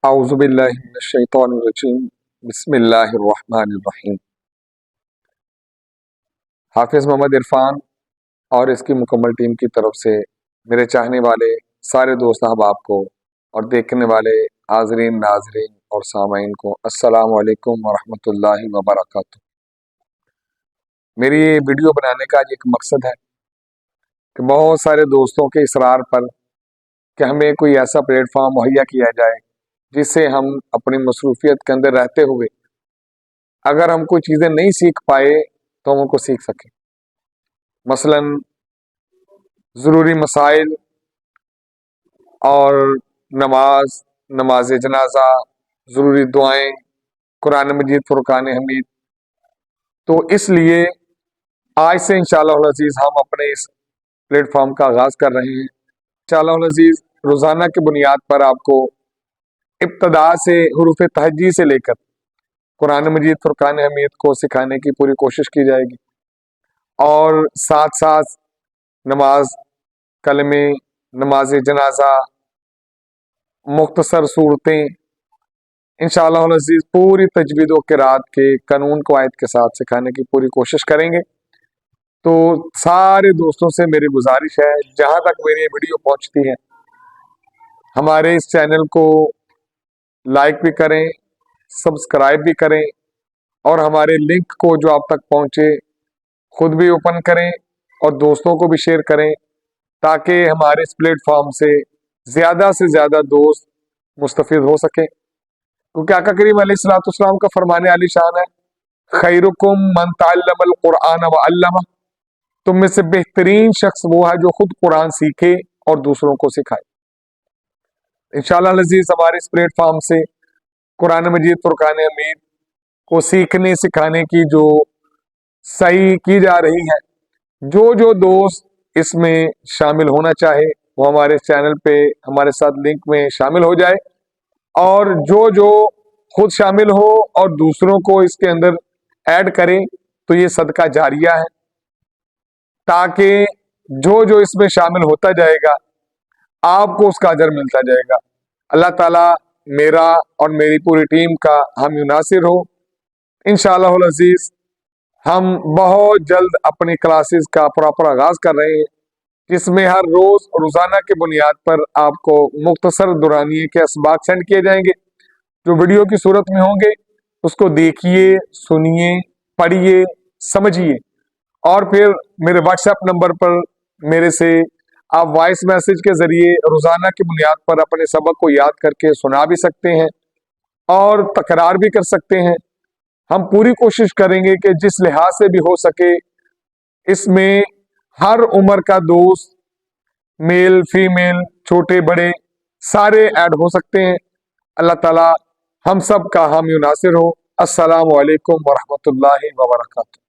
اعوذ باللہ من الشیطان الرجیم بسم اللہ الرحمن الرحیم۔ حافظ محمد عرفان اور اس کی مکمل ٹیم کی طرف سے میرے چاہنے والے سارے دوست احباب کو اور دیکھنے والے حاضرین ناظرین اور سامعین کو السلام علیکم ورحمۃ اللہ وبرکاتہ۔ میری یہ ویڈیو بنانے کا ایک مقصد ہے کہ بہت سارے دوستوں کے اصرار پر کہ ہمیں کوئی ایسا پلیٹ فارم مہیا کیا جائے جس سے ہم اپنی مصروفیت کے اندر رہتے ہوئے اگر ہم کوئی چیزیں نہیں سیکھ پائے تو ہم ان کو سیکھ سکیں۔ مثلا ضروری مسائل اور نماز جنازہ، ضروری دعائیں، قرآن مجید، فرقان حمید۔ تو اس لیے آج سے انشاءاللہ العزیز ہم اپنے اس پلیٹ فارم کا آغاز کر رہے ہیں۔ انشاءاللہ العزیز روزانہ کی بنیاد پر آپ کو ابتدا سے حروف تہجی سے لے کر قرآن مجید، فرقان حمید کو سکھانے کی پوری کوشش کی جائے گی، اور ساتھ ساتھ نماز، کلمے، نماز جنازہ، مختصر صورتیں انشاءاللہ العزیز پوری تجوید و قرات کے قانون قواعد کے ساتھ سکھانے کی پوری کوشش کریں گے۔ تو سارے دوستوں سے میری گزارش ہے، جہاں تک میری ویڈیو پہنچتی ہے ہمارے اس چینل کو لائک بھی کریں، سبسکرائب بھی کریں، اور ہمارے لنک کو جو آپ تک پہنچے خود بھی اوپن کریں اور دوستوں کو بھی شیئر کریں، تاکہ ہمارے اس پلیٹ فارم سے زیادہ دوست مستفید ہو سکیں۔ کیونکہ آقا کریم علیہ الصلوۃ والسلام کا فرمان عالی شان ہے، خیرکم من تعلم القرآن وعلمہ، تم میں سے بہترین شخص وہ ہے جو خود قرآن سیکھے اور دوسروں کو سکھائے۔ انشاءاللہ العزیز ہمارے اس پلیٹ فارم سے قرآن مجید، فرقان حمید کو سیکھنے سکھانے کی جو صحیح کی جا رہی ہے، جو دوست اس میں شامل ہونا چاہے وہ ہمارے چینل پہ ہمارے ساتھ لنک میں شامل ہو جائے، اور جو خود شامل ہو اور دوسروں کو اس کے اندر ایڈ کرے تو یہ صدقہ جاریہ ہے، تاکہ جو اس میں شامل ہوتا جائے گا آپ کو اس کا اجر ملتا جائے گا۔ اللہ تعالیٰ میرا اور میری پوری ٹیم کا ہم ناصر ہو۔ انشاءاللہ العزیز ہم بہت جلد اپنی کلاسز کا پراپر آغاز کر رہے ہیں، جس میں ہر روز روزانہ کی بنیاد پر آپ کو مختصر دورانیے کے اسباق سینڈ کیے جائیں گے، جو ویڈیو کی صورت میں ہوں گے۔ اس کو دیکھیے، سنیے، پڑھیے، سمجھیے، اور پھر میرے واٹس ایپ نمبر پر میرے سے آپ وائس میسج کے ذریعے روزانہ کی بنیاد پر اپنے سبق کو یاد کر کے سنا بھی سکتے ہیں اور تکرار بھی کر سکتے ہیں۔ ہم پوری کوشش کریں گے کہ جس لحاظ سے بھی ہو سکے اس میں ہر عمر کا دوست، میل، فیمیل، چھوٹے بڑے سارے ایڈ ہو سکتے ہیں۔ اللہ تعالی ہم سب کا حامی و ناصر ہو۔ السلام علیکم ورحمۃ اللہ وبرکاتہ۔